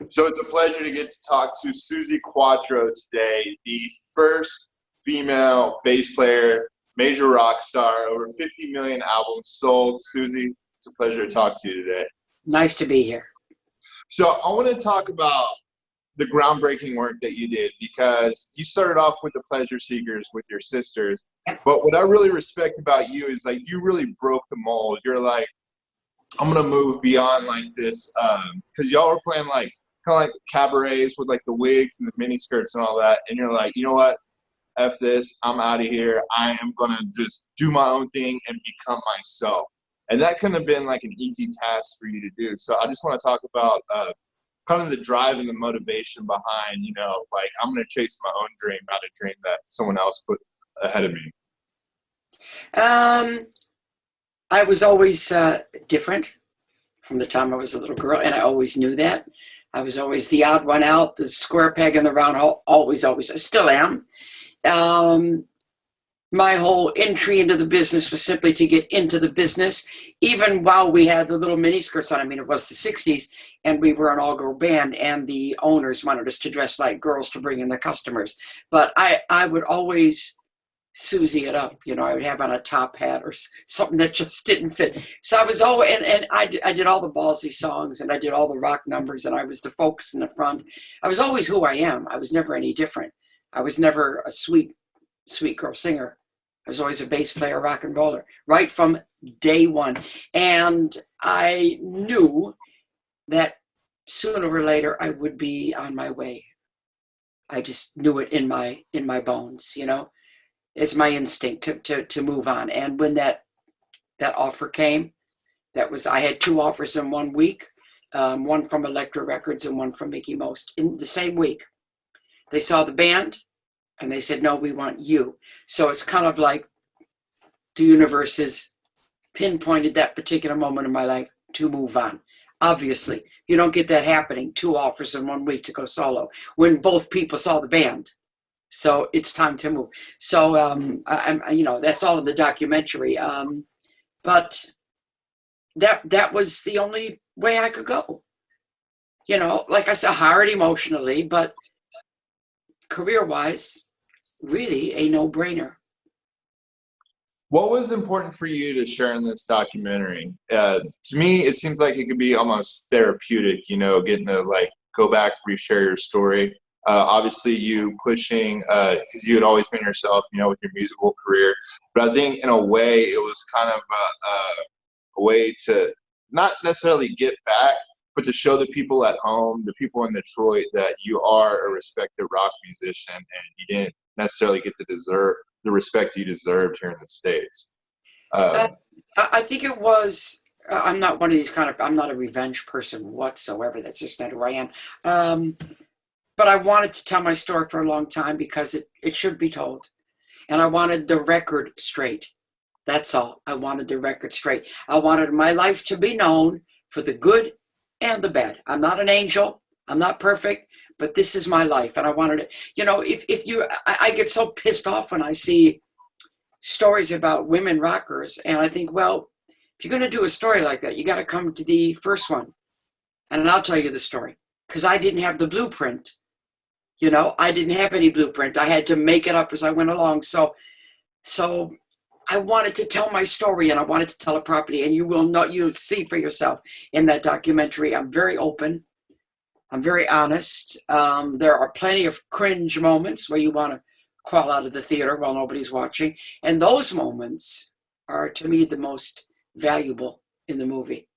So it's a pleasure to get to talk to Suzi Quatro today, the first female bass player, major rock star, over 50 million albums sold. Suzi, it's a pleasure to talk to you today. Nice to be here. So I want to talk about the groundbreaking work that you did because you started off with the Pleasure Seekers with your sisters. But what I really respect about you is like you really broke the mold. You're like, I'm gonna move beyond like this because y'all were playing like kind of like cabarets with like the wigs and the mini skirts and all that, and you're like, you know what? F this, I'm out of here. I am gonna just do my own thing and become myself. And that couldn't have been like an easy task for you to do. So I just want to talk about kind of the drive and the motivation behind, like I'm gonna chase my own dream, not a dream that someone else put ahead of me. Um, I was always different from the time I was a little girl, and I always knew that. I was always the odd one out, the square peg in the round hole, always, always. I still am. Um, my whole entry into the business was simply to get into the business, even while we had the little mini skirts on. I mean, it was the 60s, and we were an all-girl band, and the owners wanted us to dress like girls to bring in the customers. But I would always Susie it up, I would have on a top hat or something that just didn't fit. So I was always, and I did all the ballsy songs and I did all the rock numbers and I was the focus in the front. I was always who I am. I was never any different. I was never a sweet girl singer. I was always a bass player, rock and roller, right from day one. And I knew that sooner or later I would be on my way. I just knew it in my bones, It's my instinct to move on. And when that offer came, I had two offers in 1 week, one from Elektra Records and one from Mickey Most in the same week. They saw the band and they said, no, we want you. So it's kind of like the universe has pinpointed that particular moment in my life to move on. Obviously, you don't get that happening, two offers in 1 week to go solo when both people saw the band. So it's time to move. So, that's all in the documentary. But that was the only way I could go. Like I said, hard emotionally, but career-wise, really a no-brainer. What was important for you to share in this documentary? To me, it seems like it could be almost therapeutic, getting to like go back, reshare your story. Obviously, you pushing because you had always been yourself, with your musical career. But I think in a way, it was kind of a way to not necessarily get back, but to show the people at home, the people in Detroit, that you are a respected rock musician, and you didn't necessarily get to deserve the respect you deserved here in the States. I think it was. I'm not one of these I'm not a revenge person whatsoever. That's just not who I am. But I wanted to tell my story for a long time because it should be told. And I wanted the record straight. That's all. I wanted the record straight. I wanted my life to be known for the good and the bad. I'm not an angel. I'm not perfect, but this is my life. And I wanted it. I get so pissed off when I see stories about women rockers. And I think, well, if you're going to do a story like that, you got to come to the first one. And I'll tell you the story because I didn't have the blueprint. I didn't have any blueprint. I had to make it up as I went along. So I wanted to tell my story and I wanted to tell it properly. And you'll see for yourself in that documentary. I'm very open. I'm very honest. There are plenty of cringe moments where you want to crawl out of the theater while nobody's watching. And those moments are, to me, the most valuable in the movie.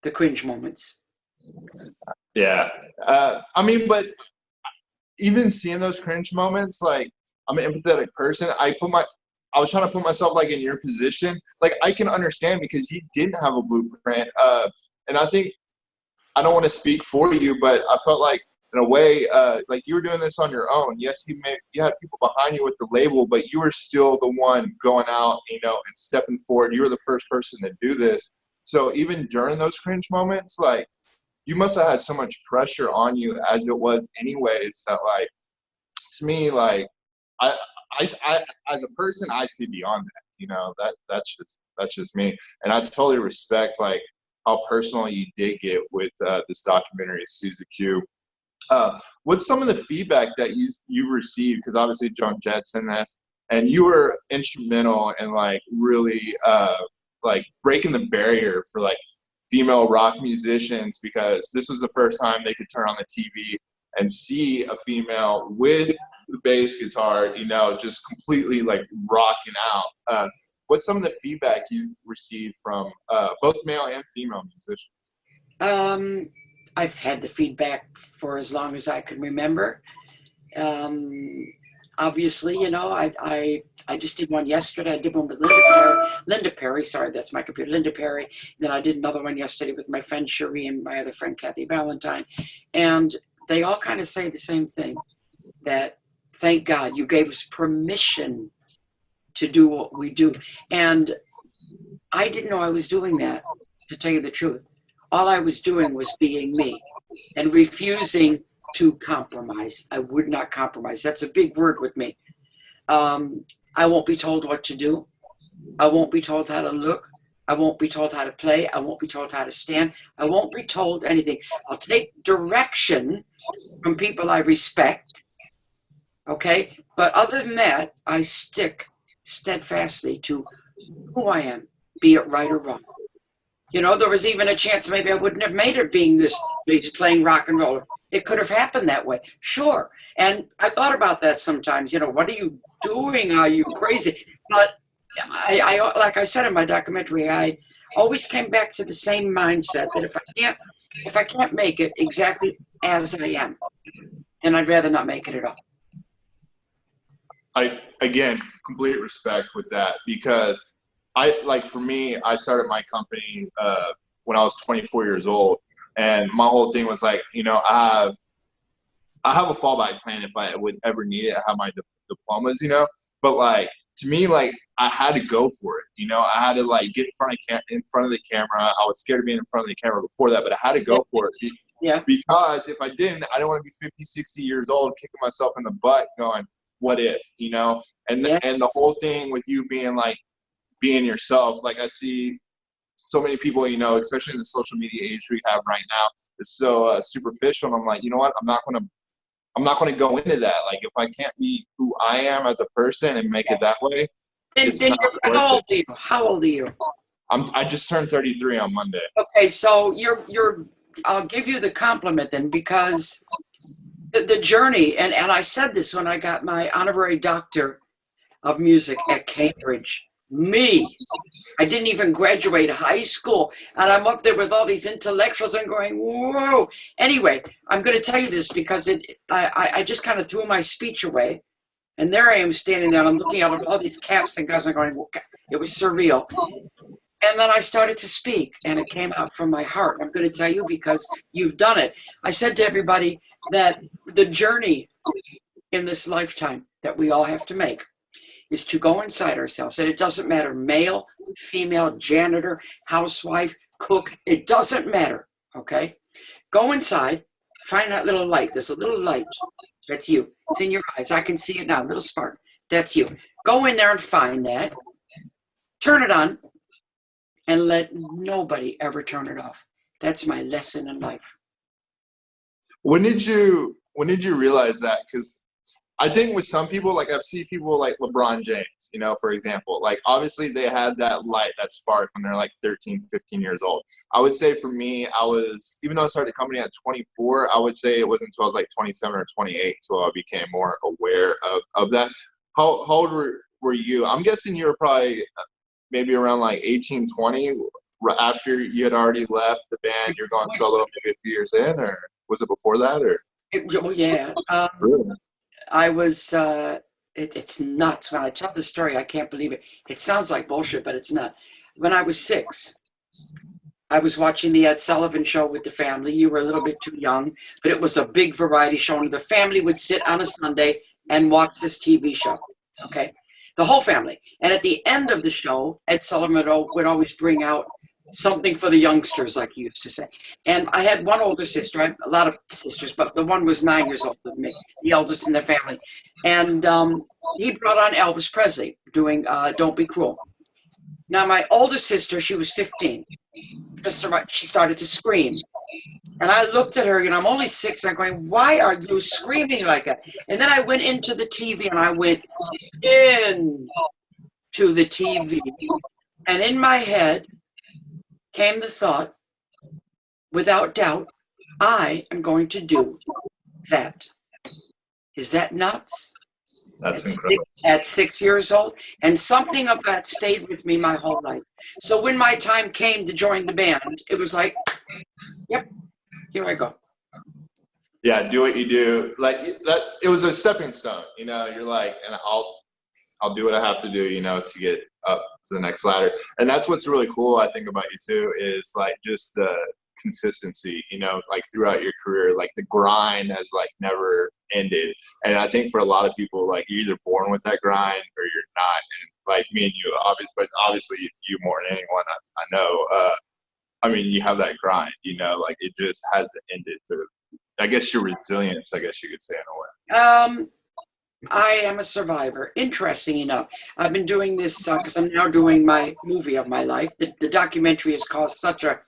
The cringe moments. Yeah. But even seeing those cringe moments, like I'm an empathetic person. I was trying to put myself like in your position. Like I can understand because you didn't have a blueprint. And I think I don't want to speak for you, but I felt like in a way, like you were doing this on your own. Yes, you had people behind you with the label, but you were still the one going out, and stepping forward. You were the first person to do this. So even during those cringe moments, like you must have had so much pressure on you as it was anyways, that like, to me, like I as a person, I see beyond that, that's just me. And I totally respect like how personal you did get with this documentary, Suzi Q. What's some of the feedback that you received? Because obviously John Jetson this, and you were instrumental in like really like breaking the barrier for like female rock musicians, because this was the first time they could turn on the TV and see a female with the bass guitar, you know, just completely like rocking out. What's some of the feedback you've received from both male and female musicians? I've had the feedback for as long as I can remember. Obviously, you know, I just did one yesterday. I did one with Linda Perry. Sorry, that's my computer. Linda Perry. Then I did another one yesterday with my friend Cherie and my other friend Kathy Valentine. And they all kind of say the same thing, that thank God you gave us permission to do what we do. And I didn't know I was doing that, to tell you the truth. All I was doing was being me and refusing to compromise. I would not compromise. That's a big word with me. I won't be told what to do. I won't be told how to look. I won't be told how to play. I won't be told how to stand. I won't be told anything. I'll take direction from people I respect. Okay? But other than that, I stick steadfastly to who I am, be it right or wrong. You know, there was even a chance maybe I wouldn't have made it being this bass playing rock and roller. It could have happened that way. Sure. And I thought about that sometimes. You know, what are you doing? Are you crazy? But I like I said in my documentary, I always came back to the same mindset that if I can't make it exactly as I am, then I'd rather not make it at all. Again, complete respect with that, because for me, I started my company when I was 24 years old, and my whole thing was like, you know, I have a fallback plan if I would ever need it. I have my diplomas, you know, but like to me, like I had to go for it, you know. I had to like get in front of the camera. I was scared of being in front of the camera before that, but I had to go for it. Yeah. Because if I didn't want to be 50, 60 years old kicking myself in the butt going, what if, you know? And the whole thing with you being like being yourself, like I see so many people, you know, especially in the social media age we have right now, it's so superficial. And I'm like, you know what? I'm not going to go into that. Like, if I can't be who I am as a person and make it that way, How old are you? I just turned 33 on Monday. Okay, so I'll give you the compliment then, because the journey, and I said this when I got my honorary doctor of music at Cambridge. I didn't even graduate high school, and I'm up there with all these intellectuals and going, whoa. Anyway, I'm going to tell you this because I just kind of threw my speech away, and there I am standing there, and I'm looking at all these caps and guys, and going, it was surreal. And then I started to speak, and it came out from my heart. I'm going to tell you because you've done it. I said to everybody that the journey in this lifetime that we all have to make is to go inside ourselves. And it doesn't matter, male, female, janitor, housewife, cook, it doesn't matter, okay? Go inside, find that little light. There's a little light. That's you. It's in your eyes. I can see it now, a little spark. That's you. Go in there and find that. Turn it on, and let nobody ever turn it off. That's my lesson in life. When did you realize that? Because I think with some people, like I've seen people like LeBron James, you know, for example, like obviously they had that light, that spark when they're like 13, 15 years old. I would say for me, even though I started the company at 24, I would say it wasn't until I was like 27 or 28 until I became more aware of that. How old were you? I'm guessing you were probably maybe around like 18, 20 after you had already left the band. You're going solo maybe a few years in, or was it before that? Or yeah. really? I was, it's nuts. When I tell the story, I can't believe it. It sounds like bullshit, but it's not. When I was 6, I was watching the Ed Sullivan Show with the family. You were a little bit too young, but it was a big variety show. And the family would sit on a Sunday and watch this TV show, okay? The whole family. And at the end of the show, Ed Sullivan would always bring out something for the youngsters, like he used to say. And I had one older sister. I have a lot of sisters, but the one was 9 years older than me, the eldest in the family. And he brought on Elvis Presley doing Don't Be Cruel. Now, my oldest sister, she was 15. She started to scream. And I looked at her, and I'm only 6. I'm going, why are you screaming like that? And then I went into the TV, and I went in to the TV. And in my head came the thought, without doubt, I am going to do that. Is that nuts? That's incredible. At 6 years old. And something of that stayed with me my whole life. So when my time came to join the band, it was like, yep, here I go. Yeah, do what you do. Like that, it was a stepping stone. You know, you're like, and I'll do what I have to do, you know, to get up to the next ladder. And that's what's really cool, I think, about you too, is like just the consistency, you know, like throughout your career, like the grind has like never ended. And I think for a lot of people, like you're either born with that grind or you're not. And like me and you, obviously you more than anyone I know. I mean, you have that grind, you know, like it just hasn't ended. I guess your resilience, I guess you could say in a way. I am a survivor. Interesting enough, I've been doing this because I'm now doing my movie of my life. The documentary has caused such a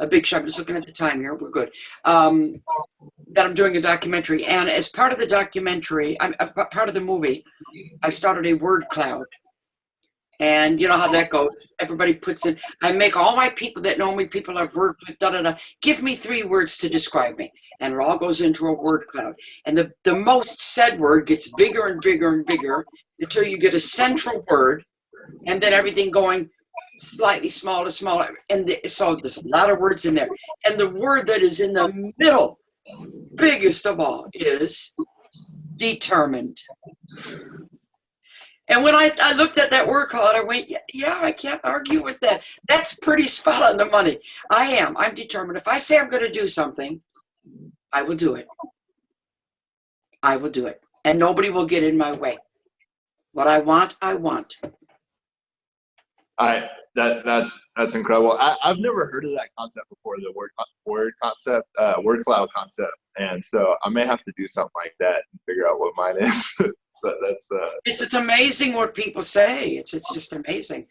big show. I'm just looking at the time here. We're good. That I'm doing a documentary. And as part of the documentary, part of the movie, I started a word cloud. And you know how that goes. Everybody puts in, I make all my people that know me, people I've worked with, give me 3 words to describe me. And it all goes into a word cloud. And the most said word gets bigger and bigger and bigger until you get a central word, and then everything going slightly smaller, and so there's a lot of words in there. And the word that is in the middle, biggest of all, is determined. And when I looked at that word cloud, I went, yeah, I can't argue with that. That's pretty spot on the money. I'm determined. If I say I'm going to do something, I will do it. I will do it. And nobody will get in my way. What I want, I want. That's incredible. I've never heard of that concept before, the word cloud concept, and so I may have to do something like that and figure out what mine is. But it's amazing what people say. It's just amazing.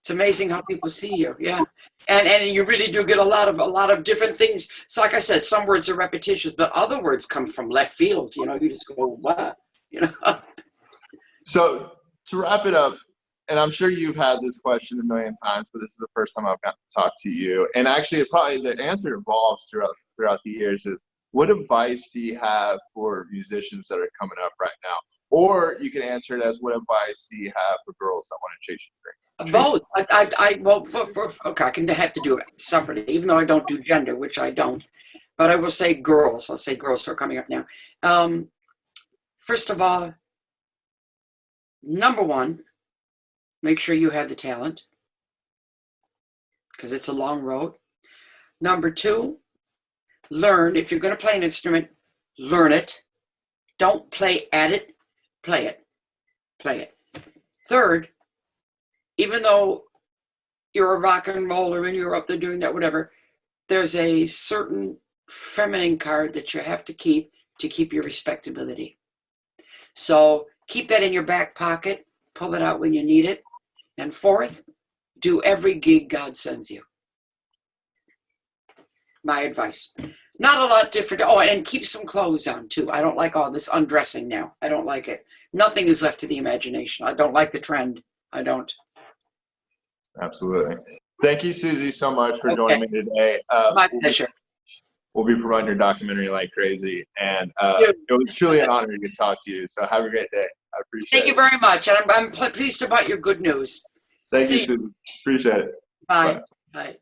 It's amazing how people see you. Yeah, and you really do get a lot of different things. So like I said, some words are repetitious, but other words come from left field. You know, you just go, what? You know. So to wrap it up. And I'm sure you've had this question a million times, but this is the first time I've got to talk to you. And actually, probably the answer evolves throughout the years is, what advice do you have for musicians that are coming up right now? Or you can answer it as, what advice do you have for girls that want to chase your dream? Both. Okay, I can have to do it separately, even though I don't do gender, which I don't. But I will say girls. I'll say girls who are coming up now. First of all, number one, make sure you have the talent, because it's a long road. Number 2, learn. If you're going to play an instrument, learn it. Don't play at it, play it. Play it. Third, even though you're a rock and roller and you're up there doing that, whatever, there's a certain feminine card that you have to keep your respectability. So keep that in your back pocket, pull it out when you need it. And 4th, do every gig God sends you. My advice. Not a lot different. Oh, and keep some clothes on too. I don't like all this undressing now. I don't like it. Nothing is left to the imagination. I don't like the trend. I don't. Absolutely. Thank you, Suzi, so much for joining me today. My pleasure. We'll be promoting your documentary like crazy. And it was truly an honor to talk to you. So have a great day. I appreciate it. Thank you very much. And I'm pleased about your good news. Thank you, Suzi. Appreciate it. Bye. Bye.